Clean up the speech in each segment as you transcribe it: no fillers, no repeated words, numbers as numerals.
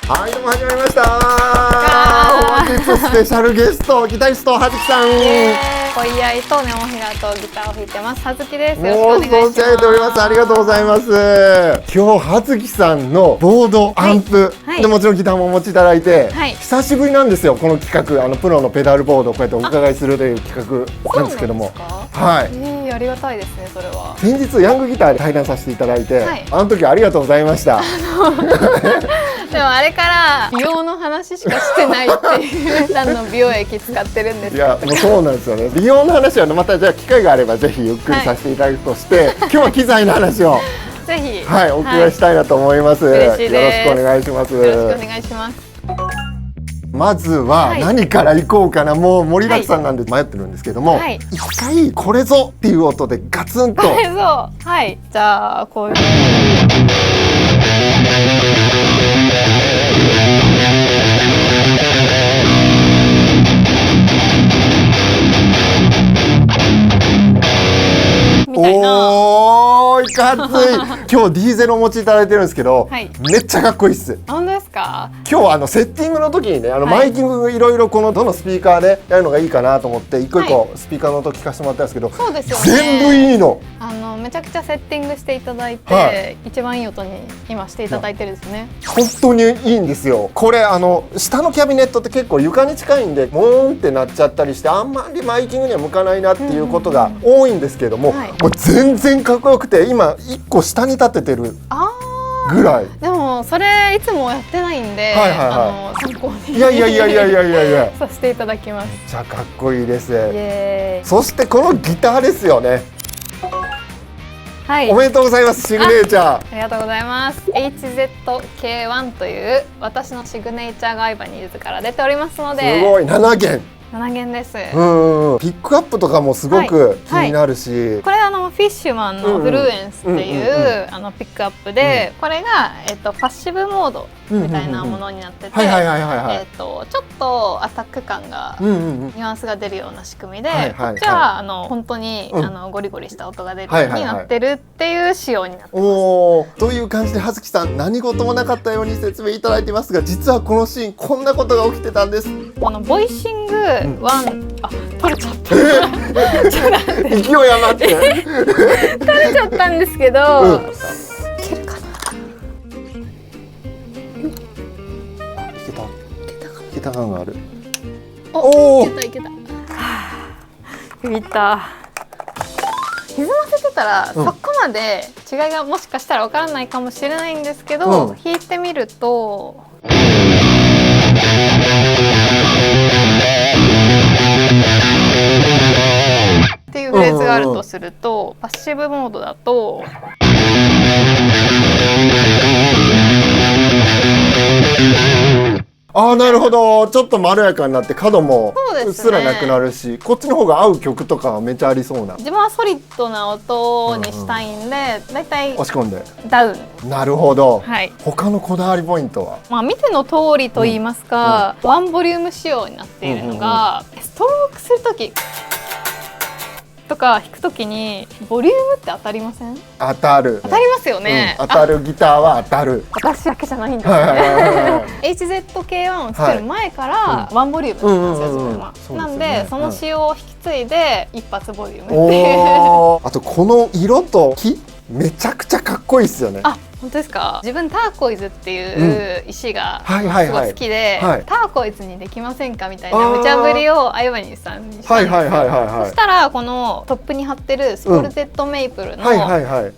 はい、どうも始まりました。本日スペシャルゲスト、ギタリストはずきさん。恋合いとネモフィラとギターを弾いてます。はずきです。よもうろしくお願いします。存じ上げております。ありがとうございます。今日はずきさんのボード、アンプ、はいでもちろんギターもお持ちいただいて、はい久しぶりなんですよ。この企画、プロのペダルボードをこうやってお伺いするという企画なんですけども、そうなんですか？はい。ありがたいですね、それは。先日ヤングギターで対談させていただいて、はいあの時ありがとうございました。でもあれから美容の話しかしてないっていう何の美容液使ってるんですいやもうそうなんですよね。美容の話はまたじゃあ機会があればぜひゆっくりさせていただくとして、今日は機材の話をぜひはいお伺いしたいなと思います。嬉しいです。よろしくお願いします。よろしくお願いします。まずははい何からいこうかな、もう盛りだくさんなんで迷ってるんですけども、はい一回これぞっていう音でガツンとこれそうはいじゃあこういうみたいな。おーいかつい今日ディーゼルお持ちいただいてるんですけど、はいめっちゃかっこいいっす。本当ですか？今日はセッティングの時にね、いマイキングいろいろこのどのスピーカーでやるのがいいかなと思って一個一個スピーカーの音聞かせてもらったんですけど、そうですよね。全部いいの。めちゃくちゃセッティングしていただいて、は一番いい音に今していただいてるんですね。本当にいいんですよ。これ下のキャビネットって結構床に近いんでモーンってなっちゃったりしてあんまりマイキングには向かないなっていうことが多いんですけれども、はいもう全然かっこよくて今1個下に立ててるあぐらい。ーでもそれいつもやってないんで、はいはいは参考にいやいやいやいやいやいやいやさせていただきます。めっちゃかっこいいです。イエーイ。そしてこのギターですよね。はいおめでとうございます。シグネチャー。ありがとうございます。HZK1 という私のシグネチャーがアイバニーズから出ておりますので、すごい7弦。 7弦です。ピックアップとかもすごく気になるし、これフィッシュマンのフルエンスっていうピックアップで、これがパッシブモードみたいなものになってて、ちょっとアタック感がニュアンスが出るような仕組みで、こっちは本当にゴリゴリした音が出るようになってるっていう仕様になってます。という感じで葉月さん何事もなかったように説明いただいてますが、実はこのシーンこんなことが起きてたんです。このボイシングワン、取れちゃった。勢い余って取れちゃったんですけど、いけるかな。いけた感がある。お、いけた。ビビった。歪ませてたら、そこまで違いがもしかしたらわからないかもしれないんですけど、弾いてみると。っていうフレーズがあるとすると、パッシブモードだと。なるほど。ちょっとまろやかになって角もうっすらね、なくなるし、こっちの方が合う曲とかはめっちゃありそうな。自分はソリッドな音にしたいんで、だいたい押し込んでダウン。なるほど、はい、他のこだわりポイントは、見ての通りと言いますか、ワンボリューム仕様になっているのが、ストロークする時とか弾く時にボリュームって当たりません？当たる。当たりますよね。当たるギターは当たる。私だけじゃないんですね。HZK1 を作る前からワンボリュームなんですよ、自分は。なんでその仕様を引き継いで一発ボリュームっていう。あとこの色と木めちゃくちゃかっこいいですよね。本当ですか？自分ターコイズっていう石がすごい好きで、ターコイズにできませんかみたいな無茶ぶりをアイバニーさんにしたんですよ。そしたらこのトップに貼ってるスポルテッドメイプルの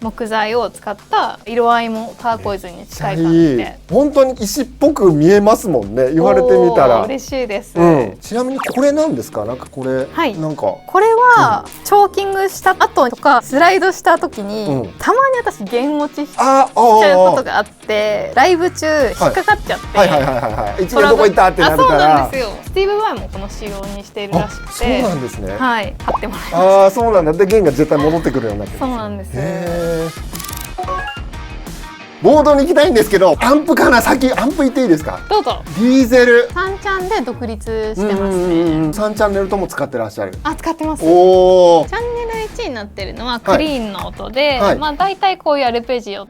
木材を使った色合いもターコイズに近い感じで、本当に石っぽく見えますもんね、言われてみたら。嬉しいです。ちなみにこれなんですか？なんかこれ、なんかこれはチョーキングした後とかスライドした時に、たまに私弦落ちしちゃうことがあって、ライブ中引っかかっちゃって、一度どこ行ったってなるから。そうなんですよ。スティーブ・バイもこの仕様にしているらしくて、そうなんですね。はい、買ってもらいました。そうなんだ。で弦が絶対戻ってくるようになってる。そうなんです。ボードに行きたいんですけど、アンプかな。先アンプ行っていいですか？どうぞ。ディーゼル3チャンで独立してますね。3チャンネルとも使ってらっしゃる。使ってます。チおー。チャンネル1になってるのはクリーンの音で、だいたいこういうアルペジオ。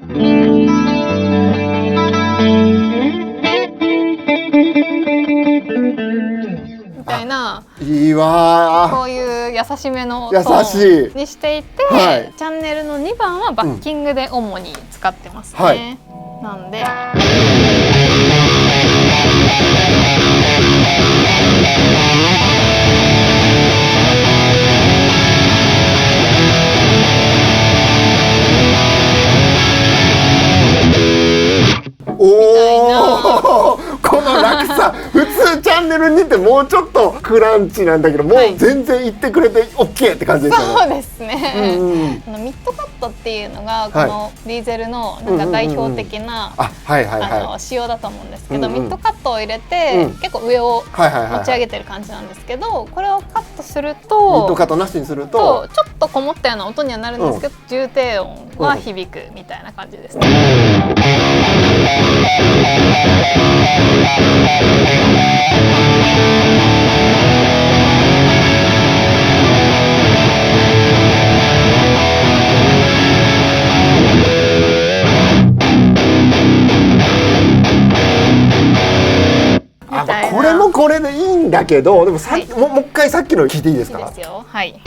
しめの優トーしいンにしていて、はい、チャンネルの2番はバッキングで主に使ってますね、はい、なんでおおこの落差普通チャンネル2ってもうちょっとクランチなんだけど、もう全然言ってくれて OK って感じですよね。そうですね、ミッドカットっていうのがこのディーゼルのなんか代表的な仕様だと思うんですけど、ミッドカットを入れて結構上を持ち上げてる感じなんですけど、これをカットするとミッドカットなしにするとちょっとこもったような音にはなるんですけど、重低音は響くみたいな感じですね。これもこれでいいんだけど、でももう一回さっきの聞いていいですか？いいですよ。はい。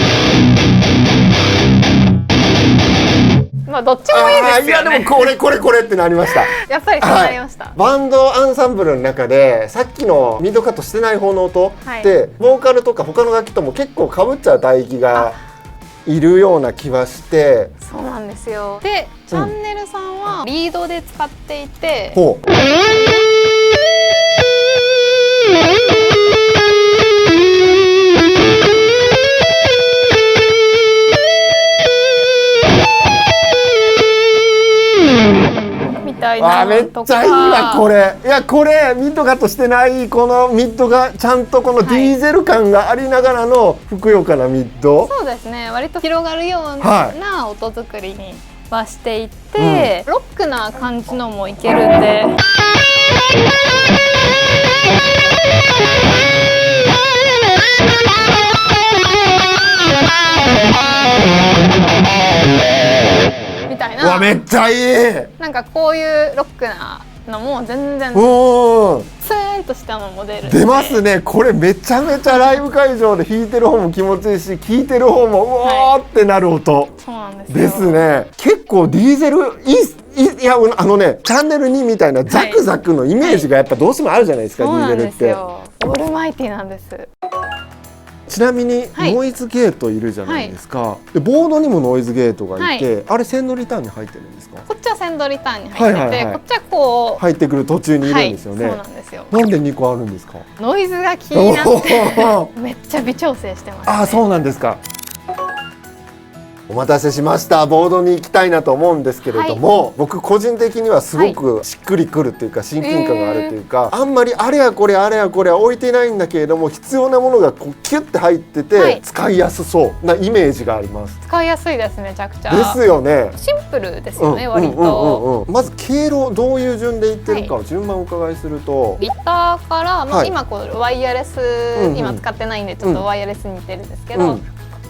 まあどっちもいいですよね。いやでもこれってなりました。やっぱりそうなりました。バンドアンサンブルの中でさっきのミッドカットしてない方の音ってボーカルとか他の楽器とも結構被っちゃう帯域がいるような気はして。そうなんですよ。で、チャンネルさんはリードで使っていて。めっちゃいいわこれ。いやこれミッドカットしてないこのミッドがちゃんとこのディーゼル感がありながらのふくよかなミッド。そうですね、割と広がるような音作りにはしていて、ロックな感じのもいけるんで。みたいな。めっちゃいい。なんかこういうロックなのも全然ツーンとしたのも出ますね。これめちゃめちゃライブ会場で弾いてる方も気持ちいいし、聴いてる方もうおーってなる音、そうなんですよ。ですね。結構ディーゼルいやチャンネル2みたいなザクザクのイメージがやっぱどうしてもあるじゃないですか、ディーゼルって。オールマイティなんです。ちなみにノイズゲートいるじゃないですか、でボードにもノイズゲートがいて、あれセンドリターンに入ってるんですか？こっちはセンドリターンに入ってて、こっちはこう入ってくる途中にいるんですよね。そうなんですよ。なんで2個あるんですか？ノイズが気になってめっちゃ微調整してますね。そうなんですか。お待たせしました。ボードに行きたいなと思うんですけれども、僕個人的にはすごくしっくりくるっていうか親近感があるというか、あんまりあれやこれ置いてないんだけれども、必要なものがこうキュッて入ってて使いやすそうなイメージがあります。使いやすいです、めちゃくちゃ。ですよね。シンプルですよね、割と。まず経路どういう順でいってるかを順番お伺いすると、ギターから、今こうワイヤレス、今使ってないんでちょっとワイヤレスに似てるんですけど、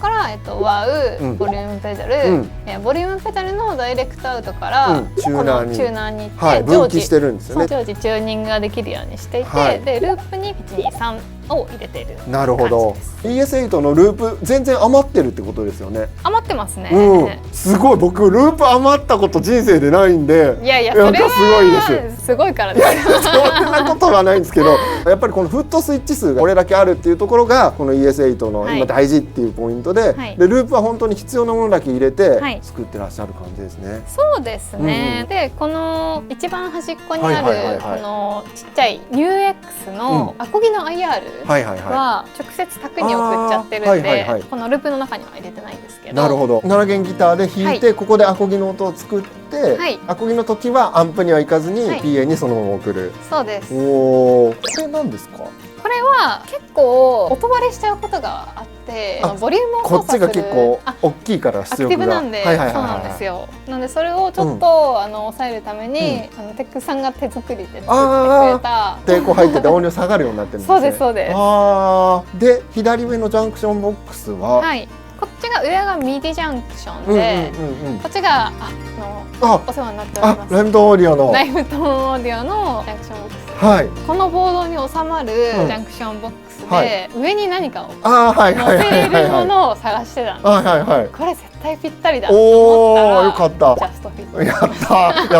からワウ、ボリュームペダル、ボリュームペダルのダイレクトアウトからチューナーに行って分岐してるんですよね。常時チューニングができるようにしていて、でループに123を入れている。なるほど。ES8 のループ全然余ってるってことですよね。余ってますね。すごい。僕ループ余ったこと人生でないんで、いやいや、それはすごいです。すごいからです。そんなことはないんですけど、やっぱりこのフットスイッチ数がこれだけあるっていうところがこの ES8 の今大事っていうポイントで、でループは本当に必要なものだけ入れて作ってらっしゃる感じですね。そうですね。でこの一番端っこにあるこのちっちゃい NewX のアコギの IR は直接卓に送っちゃってるんで、このループの中には入れてないんですけど。なるほど。7弦ギターで弾いて、ここでアコギの音を作って、アコギの時はアンプには行かずに PA にそのまま送る。そうです。これなんですか？これは結構音割れしちゃうことがあって、ボリュームを操作する、こっちが結構大きいから出力がアクティブなんで、そうなんですよ。なのでそれをちょっと抑えるためにテックさんが手作りで作ってくれた抵抗入ってて音量下がるようになってるんですね。そうですそうです。で左上のジャンクションボックスは、こっちが上がミディジャンクションで、こっちがお世話になっておりますライムトーンオーディオのジャンクションボックス。このボードに収まるジャンクションボックスで、はい、上に何かを乗せるものを探してたんです。これ絶対ぴったりだと思ったら、よかった。ジャストフィット。や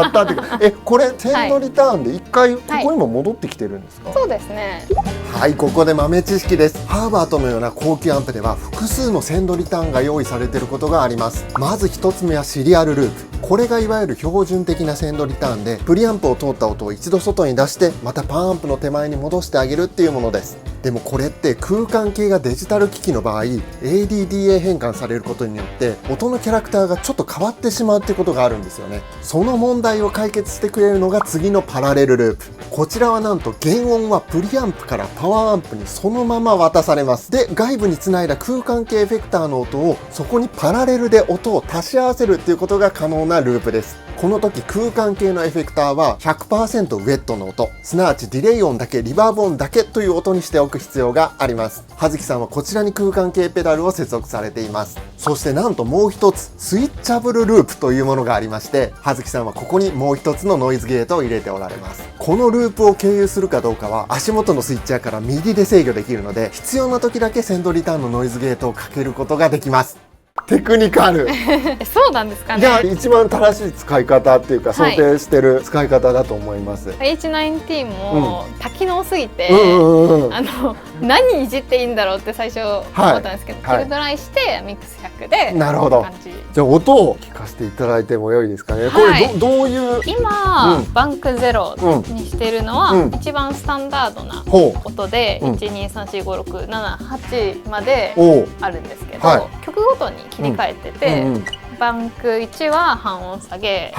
ったってこれセンドリターンで一回ここにも戻ってきてるんですか？そうですね。はい、ここで豆知識です。ハーバートのような高級アンプでは複数のセンドリターンが用意されていることがあります。まず1つ目はシリアルループ。これがいわゆる標準的なセンドリターンで、プリアンプを通った音を一度外に出してまたパンアンプの手前に戻してあげるっていうものです。でもこれって空間系がデジタル機器の場合 ADDA 変換されることによって音のキャラクターがちょっと変わってしまうってことがあるんですよね。その問題を解決してくれるのが次のパラレルループ。こちらはなんと原音はプリアンプからパワーアンプにそのまま渡されます。で、外部につないだ空間系エフェクターの音をそこにパラレルで音を足し合わせるっていうことが可能なループです。この時空間系のエフェクターは 100% ウェットの音、すなわちディレイ音だけリバーブ音だけという音にしておく必要があります。葉月さんはこちらに空間系ペダルを接続されています。そしてなんともう一つスイッチャブルループというものがありまして、葉月さんはここにもう一つのノイズゲートを入れておられます。このループを経由するかどうかは足元のスイッチャーから右で制御できるので、必要な時だけセンドリターンのノイズゲートをかけることができます。テクニカルそうなんですかね。いや、一番正しい使い方っていうか、想定してる使い方だと思います。H19 も多機能すぎて、何いじっていいんだろうって最初思ったんですけど、フルドライしてミックス100で。なるほど。じゃあ音を聞かせていただいてもよいですかね。これどういう今バンクゼロにしているのは一番スタンダードな音で1234567まであるんですけど、曲ごとに切り替えてて、バンク1は半音下げ、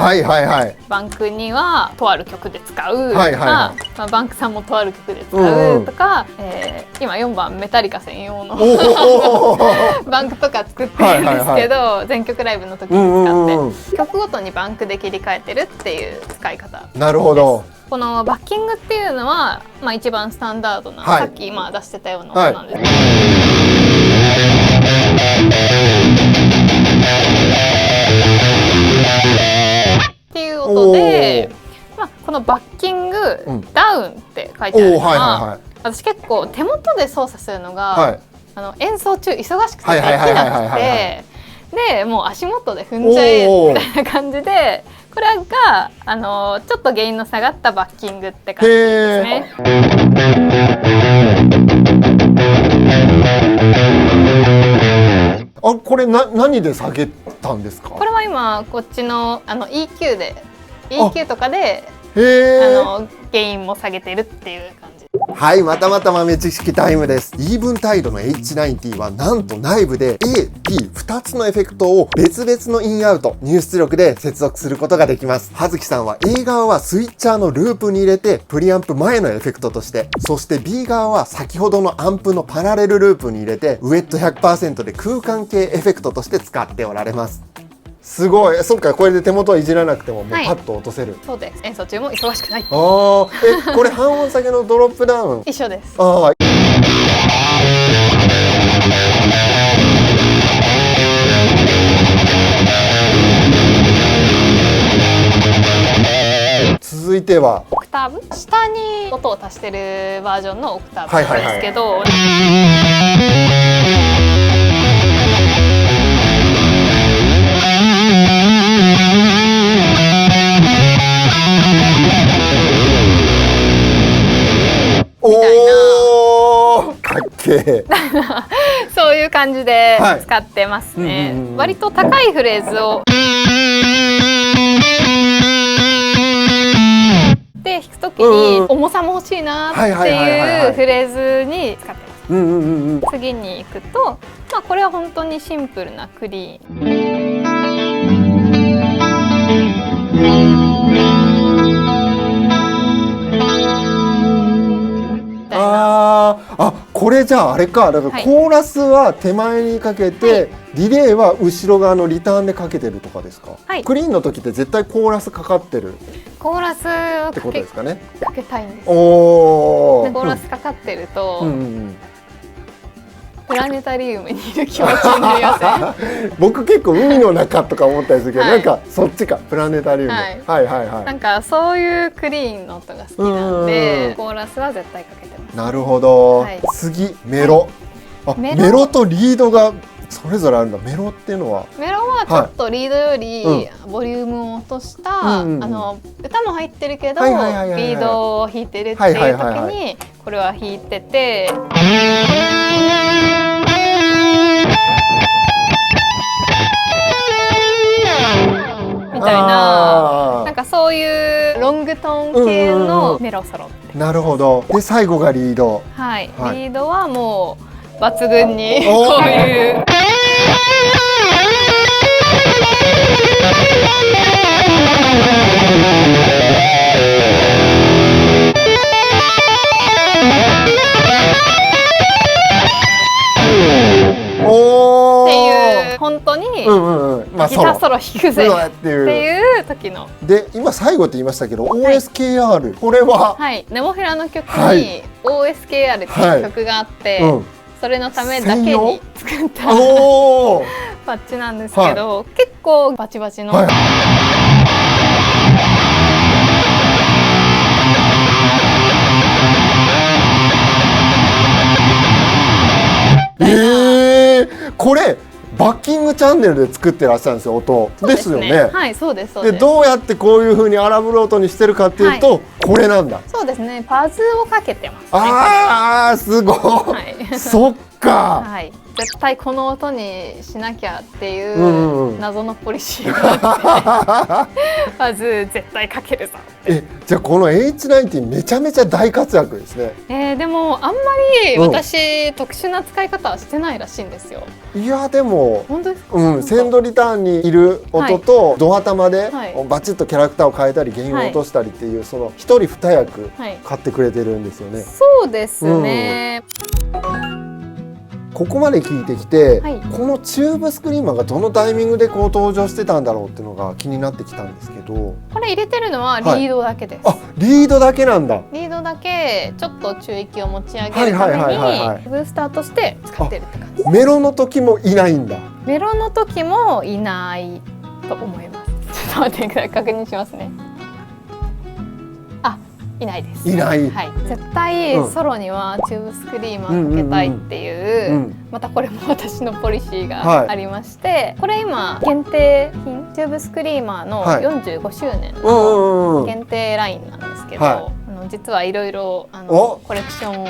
バンク2はとある曲で使うとか、バンク3もとある曲で使うとか、今4番メタリカ専用のバンクとか作ってるんですけど、全曲ライブの時に使って曲ごとにバンクで切り替えてるっていう使い方です。なるほど。このバッキングっていうのは、一番スタンダードな、さっき今出してたような音なんですけど、っていう音で、このバッキング、ダウンって書いてあるのが、私結構手元で操作するのが、演奏中忙しくてできなくて、でもう足元で踏んじゃえみたいな感じで、これがちょっとゲインの下がったバッキングって感じですね。これ何で下げたんですか？これは今こっちのEQ で EQ とかでゲインも下げてるっていう感じ。はい、またまた豆知識タイムです。イーブンタイドの H90 はなんと内部で A、B2 つのエフェクトを別々のインアウト入出力で接続することができます。葉月さんは A 側はスイッチャーのループに入れてプリアンプ前のエフェクトとして、そして B 側は先ほどのアンプのパラレルループに入れてウェット 100% で空間系エフェクトとして使っておられます。すごい。そっか、これで手元をいじらなくてももうパッと落とせる。そうです。演奏中も忙しくない。これ半音下げのドロップダウン一緒です。続いてはオクターブ、下に音を足してるバージョンのオクターブなんですけど、かっけーそういう感じで使ってますね。割と高いフレーズをで弾くときに重さも欲しいなっていうフレーズに使ってます。次に行くと、これは本当にシンプルなクリーン。これじゃああれか、だからコーラスは手前にかけて、リレーは後ろ側のリターンでかけてるとかですか？クリーンの時って絶対コーラスかかってるコーラスをってことですかね。かけたいんです。コーラスかかってると、プラネタリウムにいる気持ちになりません？僕結構海の中とか思ったりするけど、はい、なんかそっちか、プラネタリウム、はい、はいはいはい。なんかそういうクリーンの音が好きなんで、コーラスは絶対かけてます。なるほど、はい、次メロ、はい、メロとリードがそれぞれあるんだ。メロっていうのは、メロはちょっとリードよりボリュームを落とした、歌も入ってるけどリードを弾いてるっていう時にこれは弾いてて、みたいな、なんかそういうロングトーン系のメロソロって。なるほど。で最後がリード。はい、はい、リードはもう抜群にこういう本当にギターソロ弾くぜっていう時の。で今最後って言いましたけど OSKR、これはネモフィラの曲に OSKR っていう曲があって、それのためだけに作ったパッチなんですけど、結構バチバチの。これバッキングチャンネルで作ってらっしゃるんですよ、音ですよね。はい、そうです。でどうやってこういう風に荒ぶる音にしてるかっていうと、これなんだ。そうですね、パズをかけてますね。ああ、すごい。そっか。はい。絶対この音にしなきゃっていう謎のポリシーがあって、パズ絶対かけるぞ。じゃあこの H90 めちゃめちゃ大活躍ですね。でもあんまり私、特殊な使い方はしてないらしいんですよ。いやでも本当ですか？センドリターンにいる音とドア玉でバチッとキャラクターを変えたり弦を落としたりっていう、その一人二役買ってくれてるんですよね。そうですね。ここまで聞いてきて、このチューブスクリーマーがどのタイミングでこう登場してたんだろうっていうのが気になってきたんですけど、これ入れてるのはリードだけです。あ、リードだけなんだ。リードだけちょっと中域を持ち上げるためにブースターとして使ってるって感じ。メロの時もいないんだ。メロの時もいないと思います。ちょっと待ってください、確認しますね。いないです。いない。はい。絶対ソロにはチューブスクリーマーかけたいっていう、またこれも私のポリシーがありまして、これ今限定品チューブスクリーマーの45周年の限定ラインなんですけど、実はいろいろコレクション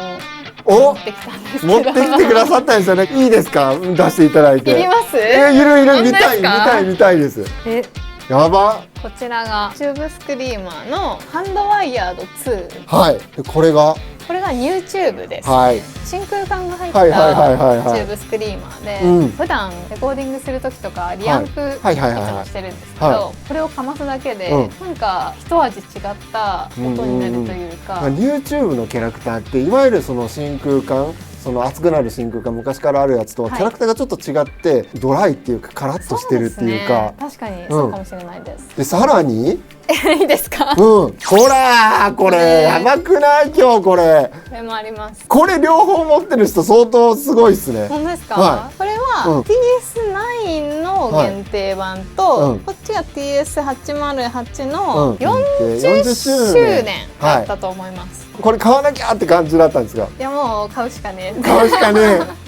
を持ってきたんですけど、持ってきてくださったんですよね。いいですか、出していただいて。いります？いる見たいです。やば。こちらがチューブスクリーマーのハンドワイヤード2。はい。これが YouTube です。真空管が入ったチューブスクリーマーで、普段レコーディングする時とかリアンプいつもしてるんですけど、これをかますだけでなんか一味違った音になるというか。YouTube のキャラクターっていわゆるその真空管、その熱くなる真空管、昔からあるやつとキャラクターがちょっと違ってドライっていうかカラッとしてるっていうか、確かにそうかもしれないです。でさらにいいですか？ほらこれやばくない？今日これもあります。これ両方持ってる人相当すごいですね。本当ですか？これは TS9 の限定版と、こっちが TS808 の40周年だったと思います。これ買わなきゃって感じだったんですが、いやもう買うしかねえ。買うしかねえ。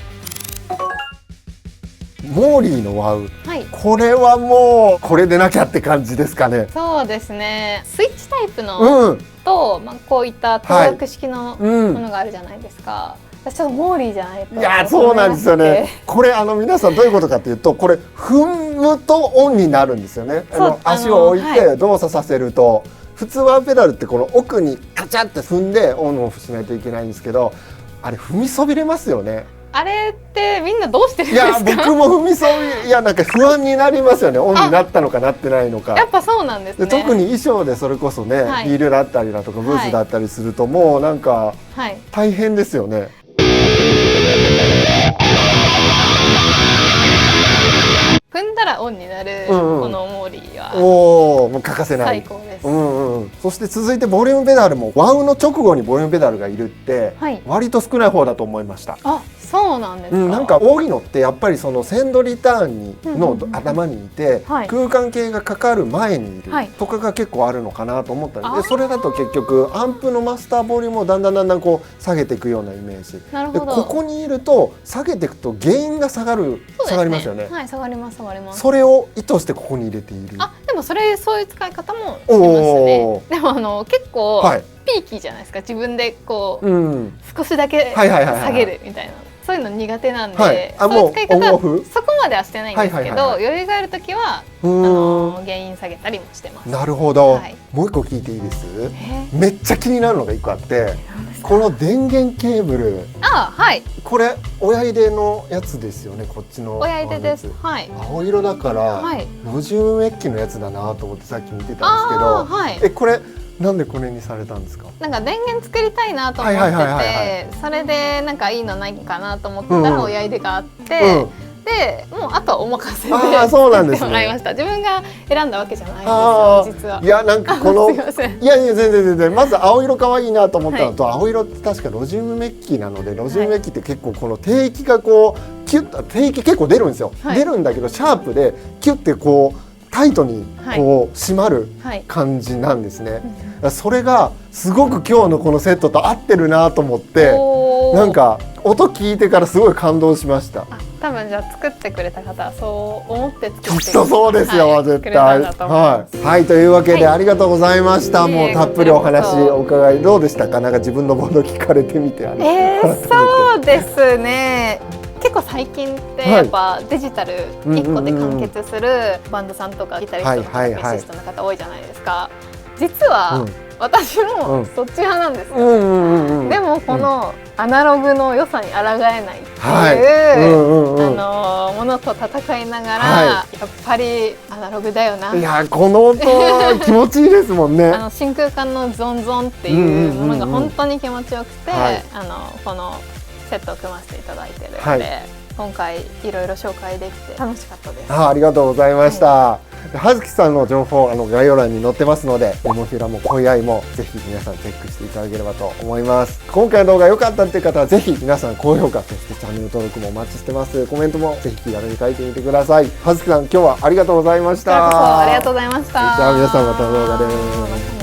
モーリーのワウ、これはもうこれでなきゃって感じですかね。そうですね。スイッチタイプのと、こういった投薬式のものがあるじゃないですか。私ちょっとモーリーじゃないと。いやそうなんですよね。これ皆さんどういうことかというと、これ踏むとオンになるんですよね。足を置いて動作させると、普通ワンペダルってこの奥にカチャって踏んでオンオフしないといけないんですけど、あれ踏みそびれますよね。あれってみんなどうしてるんですか？いや僕も踏みそび、なんか不安になりますよね。オンになったのかなってないのか。やっぱそうなんですね。特に衣装でそれこそね、ヒールだったりだとかブーツだったりすると、もうなんか大変ですよね。踏んだらオンになるこのモーリーはもう欠かせない。最高です。そして続いてボリュームペダルもワウの直後にボリュームペダルがいるって割と少ない方だと思いました。あ、そうなんですか。なんか多いのってやっぱりそのセンドリターンの頭にいて空間計がかかる前にいるとかが結構あるのかなと思ったので、それだと結局アンプのマスターボリュームをだんだんこう下げていくようなイメージで、ここにいると下げていくとゲインが下がりますよね。はい、下がります。それを意図してここに入れている。あ、でもそういう使い方もしてますね。でも結構ピーキーじゃないですか。自分でこう少しだけ下げるみたいな。そういうの苦手なんで、そういう使い方そこまではしてないんですけど、余裕があるときは原因下げたりもしてます。なるほど。もう一個聞いていいです？めっちゃ気になるのが一個あって、この電源ケーブル。あ、はい。これ親入れのやつですよね。こっちの親入れです。はい。青色だからロジウムメッキのやつだなと思ってさっき見てたんですけど、これなんでこれにされたんですか？なんか電源作りたいなと思ってて、それでなんかいいのないかなと思ってたら親入れがあって、でもうあとはお任せで作ってもらいました。自分が選んだわけじゃないんですよ、実は。いや、なんかこのいや全然まず青色可愛いなと思ったのと、青色って確かロジウムメッキなので、ロジウムメッキって結構この定域がこうキュッと定域結構出るんですよ。出るんだけどシャープでキュッてこうタイトにこう締まる感じなんですね。それがすごく今日のこのセットと合ってるなと思って、なんか音聞いてからすごい感動しました。多分じゃあ作ってくれた方はそう思って作ってきっとそうですよ、絶対。はい、というわけでありがとうございました。もうたっぷりお話お伺いどうでしたか？なんか自分のボード聞かれてみてそうですね。結構最近ってやっぱデジタル1個で完結するバンドさんとかギタリストとかベーシストの方多いじゃないですか。実は私もそっち派なんですよ。でもこのアナログの良さに抗えないっていうものと戦いながら、やっぱりアナログだよな。いや、この音気持ちいいですもんね。真空管のゾンゾンっていうものが本当に気持ちよくて、このセットを組ませていただいてるので、今回いろいろ紹介できて楽しかったです。ありがとうございました。葉月さんの情報概要欄に載ってますので、ネモフィラも恋愛もぜひ皆さんチェックしていただければと思います。今回の動画良かったっていう方はぜひ皆さん高評価、そしてチャンネル登録もお待ちしてます。コメントもぜひ気軽に書いてみてください。葉月さん、今日はありがとうございました。ありがとうございました。じゃあ皆さんまた動画で。